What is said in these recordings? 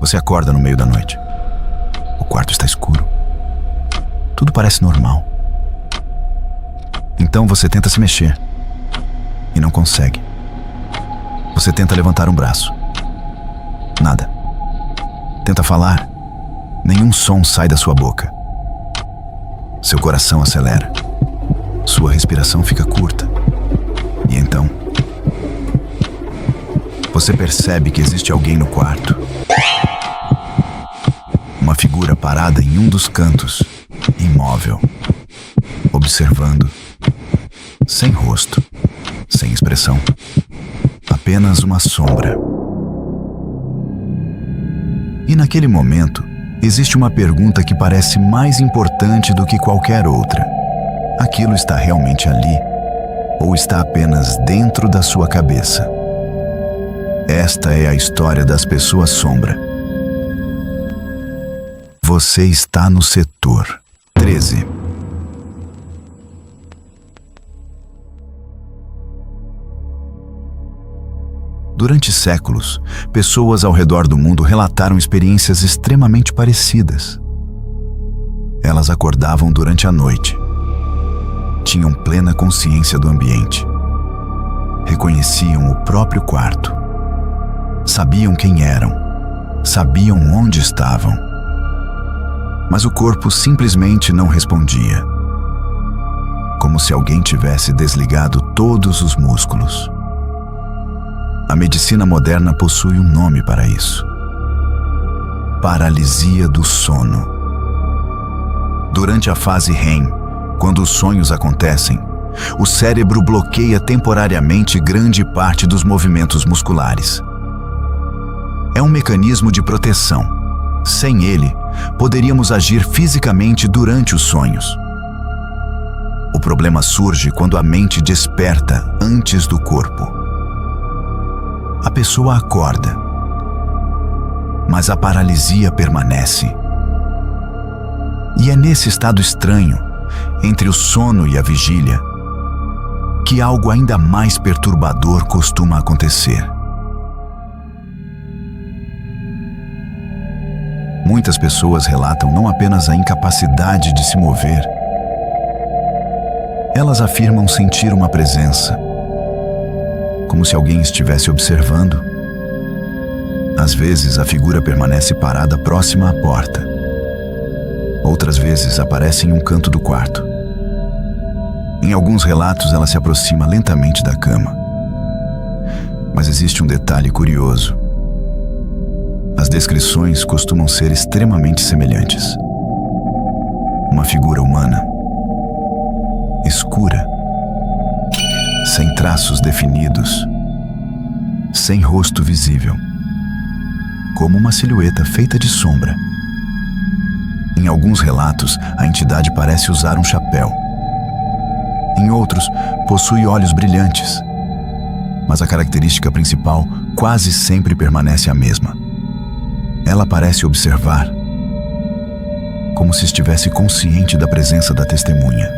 Você acorda no meio da noite. O quarto está escuro. Tudo parece normal. Então você tenta se mexer e não consegue. Você tenta levantar um braço. Nada. Tenta falar. Nenhum som sai da sua boca. Seu coração acelera. Sua respiração fica curta. E então, você percebe que existe alguém no quarto. Uma figura parada em um dos cantos, imóvel, observando, sem rosto, sem expressão, apenas uma sombra. E naquele momento, existe uma pergunta que parece mais importante do que qualquer outra. Aquilo está realmente ali? Ou está apenas dentro da sua cabeça? Esta é a história das pessoas sombra. Você está no setor 13. Durante séculos, pessoas ao redor do mundo relataram experiências extremamente parecidas. Elas acordavam durante a noite. Tinham plena consciência do ambiente. Reconheciam o próprio quarto. Sabiam quem eram. Sabiam onde estavam. Mas o corpo simplesmente não respondia. Como se alguém tivesse desligado todos os músculos. A medicina moderna possui um nome para isso: paralisia do sono. Durante a fase REM, quando os sonhos acontecem, o cérebro bloqueia temporariamente grande parte dos movimentos musculares. É um mecanismo de proteção. Sem ele, poderíamos agir fisicamente durante os sonhos. O problema surge quando a mente desperta antes do corpo. A pessoa acorda, mas a paralisia permanece. E é nesse estado estranho, entre o sono e a vigília, que algo ainda mais perturbador costuma acontecer. Muitas pessoas relatam não apenas a incapacidade de se mover, elas afirmam sentir uma presença, como se alguém estivesse observando. Às vezes, a figura permanece parada próxima à porta. Outras vezes, aparece em um canto do quarto. Em alguns relatos, ela se aproxima lentamente da cama. Mas existe um detalhe curioso. As descrições costumam ser extremamente semelhantes. Uma figura humana, escura, sem traços definidos, sem rosto visível, como uma silhueta feita de sombra. Em alguns relatos, a entidade parece usar um chapéu. Em outros, possui olhos brilhantes, mas a característica principal quase sempre permanece a mesma. Ela parece observar, como se estivesse consciente da presença da testemunha.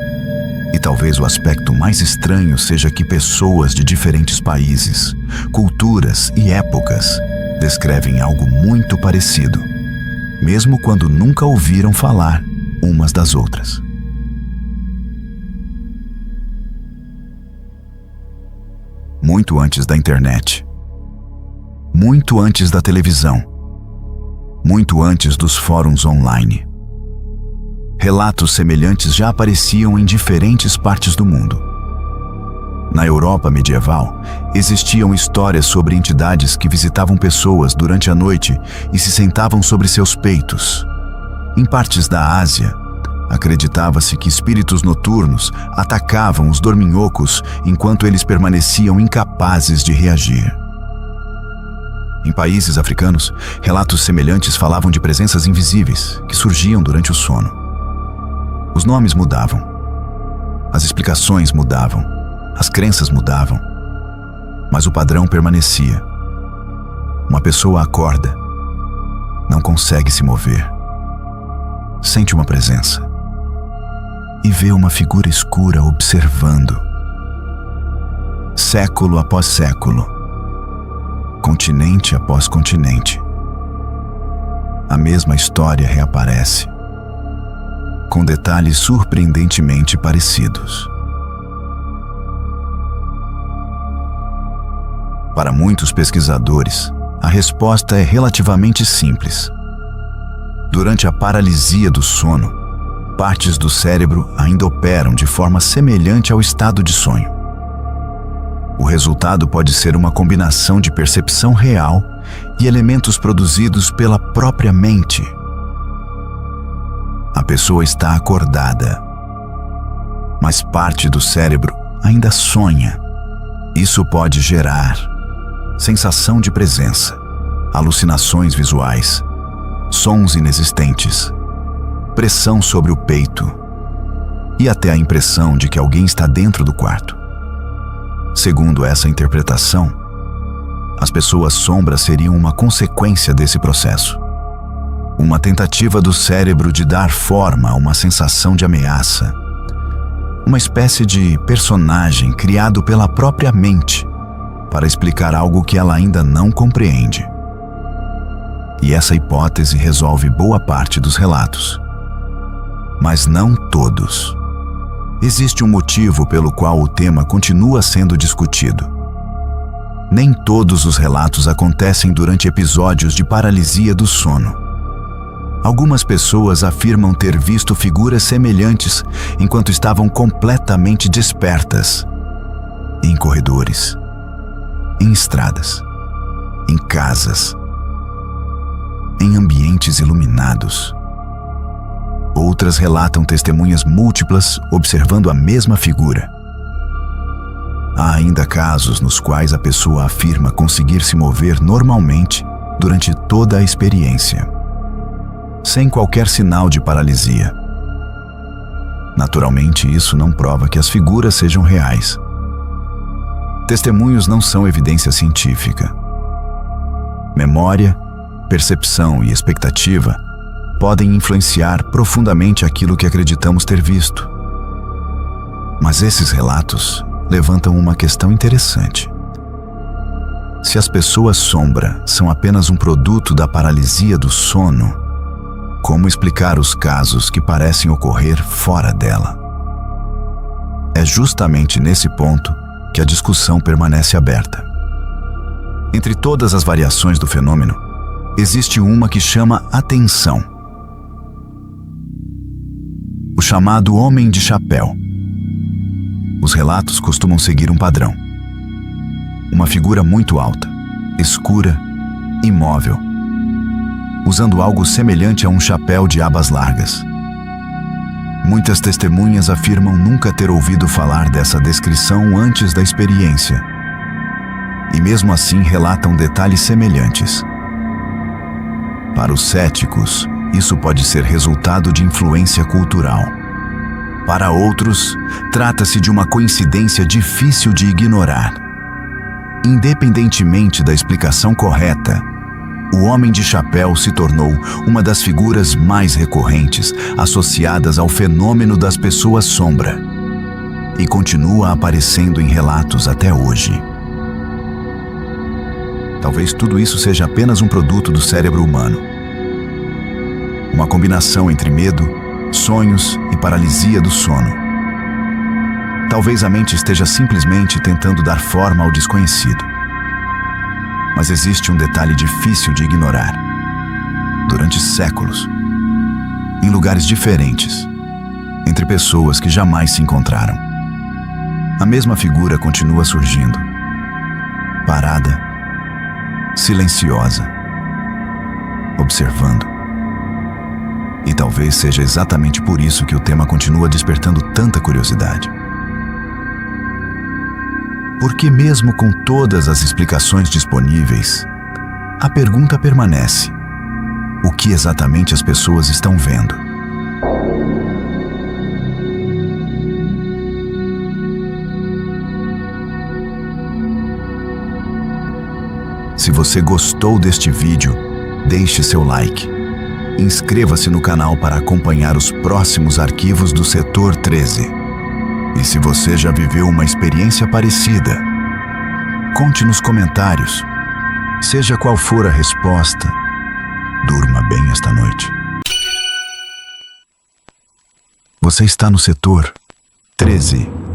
E talvez o aspecto mais estranho seja que pessoas de diferentes países, culturas e épocas descrevem algo muito parecido, mesmo quando nunca ouviram falar umas das outras. Muito antes da internet, muito antes da televisão, muito antes dos fóruns online, relatos semelhantes já apareciam em diferentes partes do mundo. Na Europa medieval, existiam histórias sobre entidades que visitavam pessoas durante a noite e se sentavam sobre seus peitos. Em partes da Ásia, acreditava-se que espíritos noturnos atacavam os dorminhocos enquanto eles permaneciam incapazes de reagir. Em países africanos, relatos semelhantes falavam de presenças invisíveis que surgiam durante o sono. Os nomes mudavam, as explicações mudavam, as crenças mudavam, mas o padrão permanecia. Uma pessoa acorda, não consegue se mover, sente uma presença e vê uma figura escura observando. Século após século, continente após continente, a mesma história reaparece, com detalhes surpreendentemente parecidos. Para muitos pesquisadores, a resposta é relativamente simples. Durante a paralisia do sono, partes do cérebro ainda operam de forma semelhante ao estado de sonho. O resultado pode ser uma combinação de percepção real e elementos produzidos pela própria mente. A pessoa está acordada, mas parte do cérebro ainda sonha. Isso pode gerar sensação de presença, alucinações visuais, sons inexistentes, pressão sobre o peito e até a impressão de que alguém está dentro do quarto. Segundo essa interpretação, as pessoas sombras seriam uma consequência desse processo. Uma tentativa do cérebro de dar forma a uma sensação de ameaça. Uma espécie de personagem criado pela própria mente para explicar algo que ela ainda não compreende. E essa hipótese resolve boa parte dos relatos. Mas não todos. Existe um motivo pelo qual o tema continua sendo discutido. Nem todos os relatos acontecem durante episódios de paralisia do sono. Algumas pessoas afirmam ter visto figuras semelhantes enquanto estavam completamente despertas. Em corredores, em estradas, em casas, em ambientes iluminados. Outras relatam testemunhas múltiplas observando a mesma figura. Há ainda casos nos quais a pessoa afirma conseguir se mover normalmente durante toda a experiência, sem qualquer sinal de paralisia. Naturalmente, isso não prova que as figuras sejam reais. Testemunhos não são evidência científica. Memória, percepção e expectativa podem influenciar profundamente aquilo que acreditamos ter visto. Mas esses relatos levantam uma questão interessante. Se as pessoas sombra são apenas um produto da paralisia do sono, como explicar os casos que parecem ocorrer fora dela? É justamente nesse ponto que a discussão permanece aberta. Entre todas as variações do fenômeno, existe uma que chama atenção. O chamado homem de chapéu. Os relatos costumam seguir um padrão. Uma figura muito alta, escura, imóvel, usando algo semelhante a um chapéu de abas largas. Muitas testemunhas afirmam nunca ter ouvido falar dessa descrição antes da experiência. E mesmo assim relatam detalhes semelhantes. Para os céticos, isso pode ser resultado de influência cultural. Para outros, trata-se de uma coincidência difícil de ignorar. Independentemente da explicação correta, o homem de chapéu se tornou uma das figuras mais recorrentes associadas ao fenômeno das pessoas sombra e continua aparecendo em relatos até hoje. Talvez tudo isso seja apenas um produto do cérebro humano. Uma combinação entre medo, sonhos e paralisia do sono. Talvez a mente esteja simplesmente tentando dar forma ao desconhecido. Mas existe um detalhe difícil de ignorar. Durante séculos, em lugares diferentes, entre pessoas que jamais se encontraram, a mesma figura continua surgindo, parada, silenciosa, observando. E talvez seja exatamente por isso que o tema continua despertando tanta curiosidade. Porque mesmo com todas as explicações disponíveis, a pergunta permanece: o que exatamente as pessoas estão vendo? Se você gostou deste vídeo, deixe seu like. Inscreva-se no canal para acompanhar os próximos arquivos do Setor 13. E se você já viveu uma experiência parecida, conte nos comentários. Seja qual for a resposta, Durma bem esta noite. Você está no setor 13.